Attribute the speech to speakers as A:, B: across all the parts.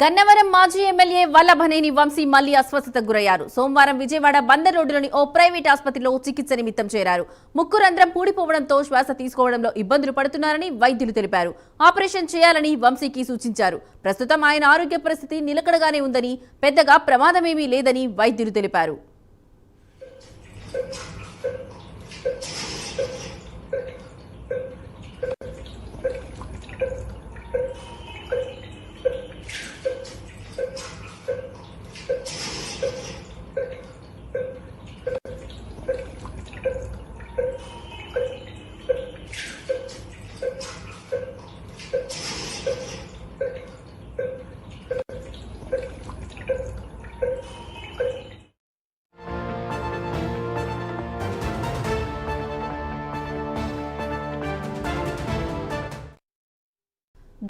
A: గన్నవరం మాజీ ఎమ్మెల్యే వల్లభనేని వంశీ మళ్లీ అస్వస్థతకు గురయ్యారు. సోమవారం విజయవాడ బందర్ రోడ్డులోని ఓ ప్రైవేట్ ఆసుపత్రిలో చికిత్స నిమిత్తం చేరారు. ముక్కు రంధ్రం పూడిపోవడంతో శ్వాస తీసుకోవడంలో ఇబ్బందులు పడుతున్నారని వైద్యులు తెలిపారు. ఆపరేషన్ చేయాలని వంశీకి సూచించారు. ప్రస్తుతం ఆయన ఆరోగ్య పరిస్థితి నిలకడగానే ఉందని, పెద్దగా ప్రమాదమేమీ లేదని వైద్యులు తెలిపారు.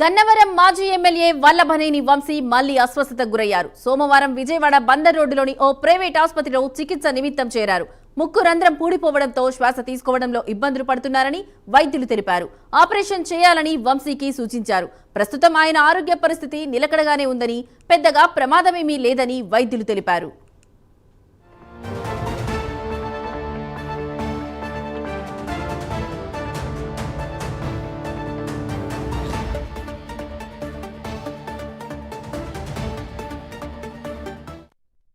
A: గన్నవరం మాజీ ఎమ్మెల్యే వల్లభనేని వంశీ మళ్లీ అస్వస్థతకు గురయ్యారు. సోమవారం విజయవాడ బందర్ రోడ్డులోని ఓ ప్రైవేట్ ఆసుపత్రిలో చికిత్స నిమిత్తం చేరారు. ముక్కు రంధ్రం పూడిపోవడంతో శ్వాస తీసుకోవడంలో ఇబ్బందులు పడుతున్నారని వైద్యులు తెలిపారు. ఆపరేషన్ చేయాలని వంశీకి సూచించారు. ప్రస్తుతం ఆయన ఆరోగ్య పరిస్థితి నిలకడగానే ఉందని, పెద్దగా ప్రమాదమేమీ లేదని వైద్యులు తెలిపారు.